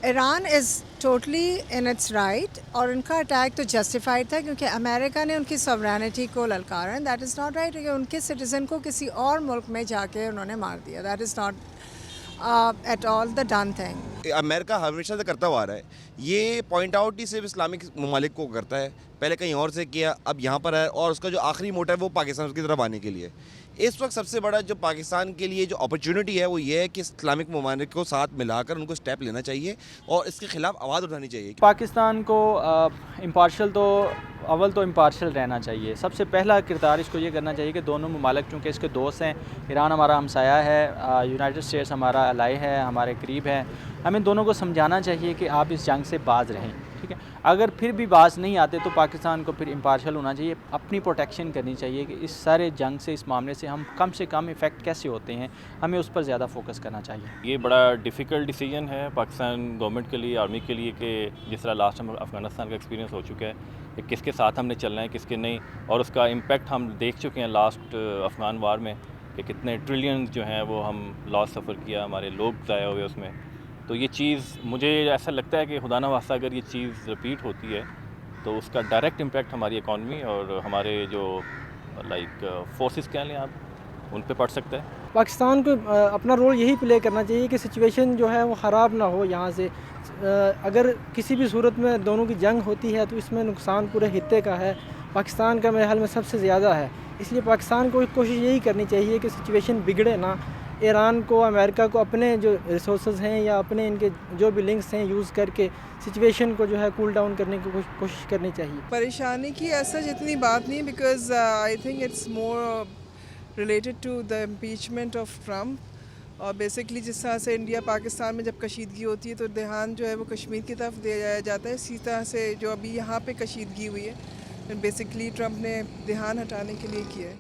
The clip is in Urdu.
Iran is totally in its right, اور ان کا اٹیک تو جسٹیفائڈ تھا کیونکہ امریکہ نے ان کی سورینٹی کو للکارا. دیٹ از ناٹ رائٹ کہ ان کے سٹیزن کو کسی اور ملک میں جا کے انہوں نے مار دیا. That is not at all the done thing. امریکہ ہمیشہ سے کرتا ہوا آ رہا ہے. یہ پوائنٹ آؤٹ ہی صرف اسلامک ممالک کو کرتا ہے، پہلے کہیں اور سے کیا، اب یہاں پر ہے، اور اس کا جو آخری موٹو ہے وہ پاکستان کی طرف آنے کے لیے. اس وقت سب سے بڑا جو پاکستان کے لیے جو اپرچونٹی ہے وہ یہ ہے کہ اسلامک ممالک کو ساتھ ملا کر ان کو اسٹیپ لینا چاہیے اور اس کے خلاف آواز اٹھانی چاہیے. پاکستان کو امپارشل تو امپارشل رہنا چاہیے. سب سے پہلا کردار اس کو یہ کرنا چاہیے کہ دونوں ممالک چونکہ اس کے دوست ہیں، ایران ہمارا ہمسایہ ہے، یونائٹڈ اسٹیٹس ہمارا الائی ہے، ہمارے قریب ہے، ہمیں دونوں کو سمجھانا چاہیے کہ آپ اس جنگ سے باز رہیں. ٹھیک ہے، اگر پھر بھی باز نہیں آتے تو پاکستان کو پھر امپارشل ہونا چاہیے، اپنی پروٹیکشن کرنی چاہیے کہ اس سارے جنگ سے، اس معاملے سے ہم کم سے کم افیکٹ کیسے ہوتے ہیں، ہمیں اس پر زیادہ فوکس کرنا چاہیے. یہ بڑا ڈیفیکلٹ ڈیسیجن ہے پاکستان گورنمنٹ کے لیے، آرمی کے لیے، کہ جس طرح لاسٹ ٹائم افغانستان کا ایکسپیرینس ہو چکا ہے کہ کس کے ساتھ ہم نے چلنا ہے، کس کے نہیں، اور اس کا امپیکٹ ہم دیکھ چکے ہیں لاسٹ افغان وار میں کہ کتنے ٹریلین جو ہیں وہ ہم لاس سفر کیا، ہمارے لوگ ضائع ہوئے اس میں. تو یہ چیز مجھے ایسا لگتا ہے کہ خدا نہ خواستہ اگر یہ چیز رپیٹ ہوتی ہے تو اس کا ڈائریکٹ امپیکٹ ہماری اکانومی اور ہمارے جو لائک فورسز کہہ لیں آپ، ان پہ پڑ سکتا ہے. پاکستان کو اپنا رول یہی پلے کرنا چاہیے کہ سچویشن جو ہے وہ خراب نہ ہو یہاں سے. اگر کسی بھی صورت میں دونوں کی جنگ ہوتی ہے تو اس میں نقصان پورے خطے کا ہے، پاکستان کا میرے حال میں سب سے زیادہ ہے. اس لیے پاکستان کو کوشش یہی کرنی چاہیے کہ سچویشن بگڑے نہ. ایران کو، امریکہ کو اپنے جو ریسورسز ہیں یا اپنے ان کے جو بھی لنکس ہیں یوز کر کے سچویشن کو جو ہے کول ڈاؤن کرنے کی کوشش کرنی چاہیے. پریشانی کی ایسا جتنی بات نہیں، because I think it's more related to the impeachment of Trump. اور بیسکلی جس طرح سے انڈیا پاکستان میں جب کشیدگی ہوتی ہے تو دھیان جو ہے وہ کشمیر کی طرف دیا جاتا ہے. اسی طرح سے جو ابھی یہاں پہ کشیدگی ہوئی ہے بیسکلی ٹرمپ نے دھیان ہٹانے کے لیے کیا ہے.